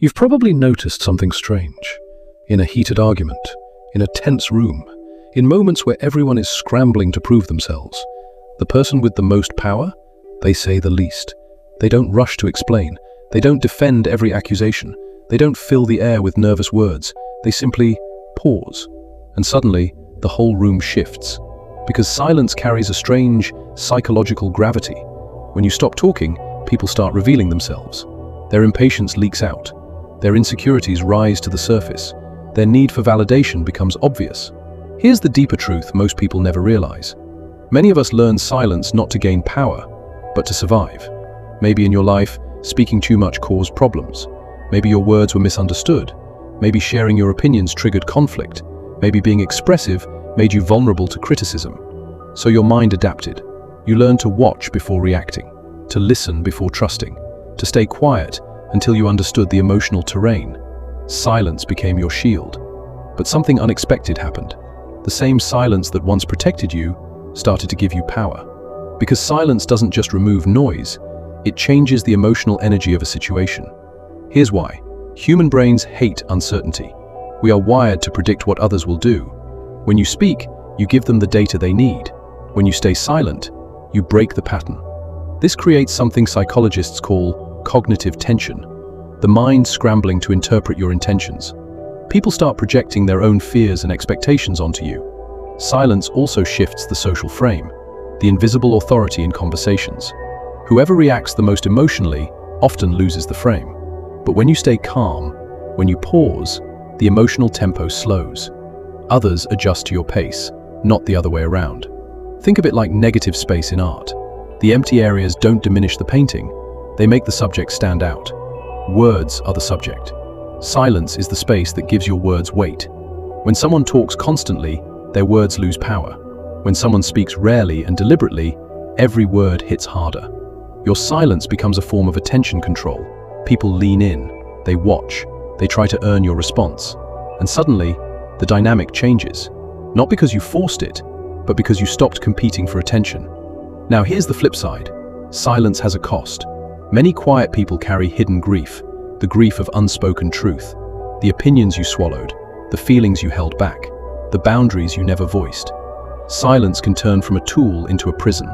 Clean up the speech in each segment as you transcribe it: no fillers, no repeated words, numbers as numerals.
You've probably noticed something strange. In a heated argument, in a tense room, in moments where everyone is scrambling to prove themselves, the person with the most power, they say the least. They don't rush to explain. They don't defend every accusation. They don't fill the air with nervous words. They simply pause. And suddenly, the whole room shifts. Because silence carries a strange psychological gravity. When you stop talking, people start revealing themselves. Their impatience leaks out. Their insecurities rise to the surface. Their need for validation becomes obvious. Here's the deeper truth most people never realize. Many of us learn silence not to gain power, but to survive. Maybe in your life, speaking too much caused problems. Maybe your words were misunderstood. Maybe sharing your opinions triggered conflict. Maybe being expressive made you vulnerable to criticism. So your mind adapted. You learned to watch before reacting, to listen before trusting, to stay quiet until you understood the emotional terrain. Silence became your shield. But something unexpected happened. The same silence that once protected you started to give you power. Because silence doesn't just remove noise, it changes the emotional energy of a situation. Here's why. Human brains hate uncertainty. We are wired to predict what others will do. When you speak, you give them the data they need. When you stay silent, you break the pattern. This creates something psychologists call cognitive tension, the mind scrambling to interpret your intentions. People start projecting their own fears and expectations onto you. Silence also shifts the social frame, the invisible authority in conversations. Whoever reacts the most emotionally often loses the frame. But when you stay calm, when you pause, the emotional tempo slows. Others adjust to your pace, not the other way around. Think of it like negative space in art. The empty areas don't diminish the painting, they make the subject stand out. Words are the subject. Silence is the space that gives your words weight. When someone talks constantly, their words lose power. When someone speaks rarely and deliberately, every word hits harder. Your silence becomes a form of attention control. People lean in, they watch, they try to earn your response. And suddenly, the dynamic changes. Not because you forced it, but because you stopped competing for attention. Now here's the flip side. Silence has a cost. Many quiet people carry hidden grief, the grief of unspoken truth, the opinions you swallowed, the feelings you held back, the boundaries you never voiced. Silence can turn from a tool into a prison.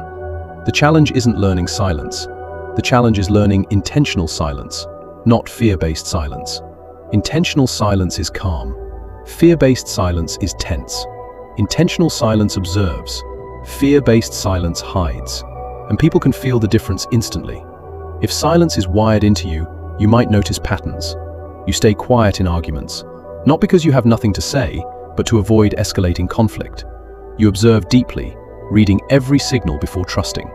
The challenge isn't learning silence. The challenge is learning intentional silence, not fear-based silence. Intentional silence is calm. Fear-based silence is tense. Intentional silence observes. Fear-based silence hides. And people can feel the difference instantly. If silence is wired into you, you might notice patterns. You stay quiet in arguments, not because you have nothing to say, but to avoid escalating conflict. You observe deeply, reading every signal before trusting.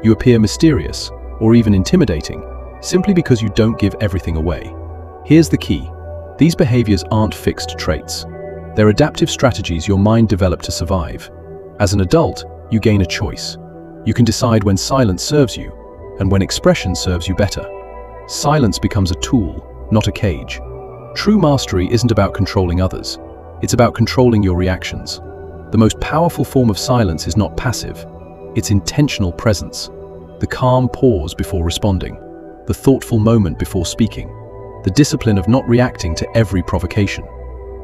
You appear mysterious, or even intimidating, simply because you don't give everything away. Here's the key. These behaviors aren't fixed traits. They're adaptive strategies your mind developed to survive. As an adult, you gain a choice. You can decide when silence serves you, and when expression serves you better. Silence becomes a tool, not a cage. True mastery isn't about controlling others. It's about controlling your reactions. The most powerful form of silence is not passive. It's intentional presence. The calm pause before responding. The thoughtful moment before speaking. The discipline of not reacting to every provocation.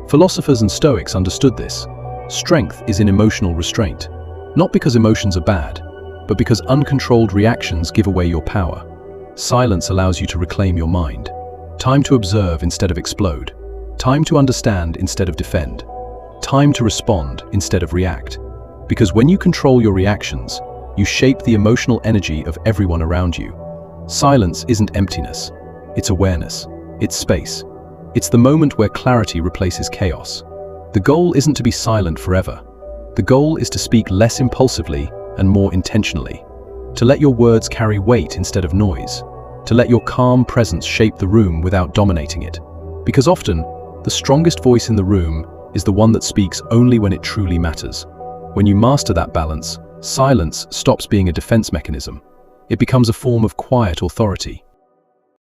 Philosophers and Stoics understood this. Strength is in emotional restraint. Not because emotions are bad, but because uncontrolled reactions give away your power. Silence allows you to reclaim your mind. Time to observe instead of explode. Time to understand instead of defend. Time to respond instead of react. Because when you control your reactions, you shape the emotional energy of everyone around you. Silence isn't emptiness. It's awareness. It's space. It's the moment where clarity replaces chaos. The goal isn't to be silent forever. The goal is to speak less impulsively and more intentionally. To let your words carry weight instead of noise. To let your calm presence shape the room without dominating it. Because often, the strongest voice in the room is the one that speaks only when it truly matters. When you master that balance, silence stops being a defense mechanism. It becomes a form of quiet authority.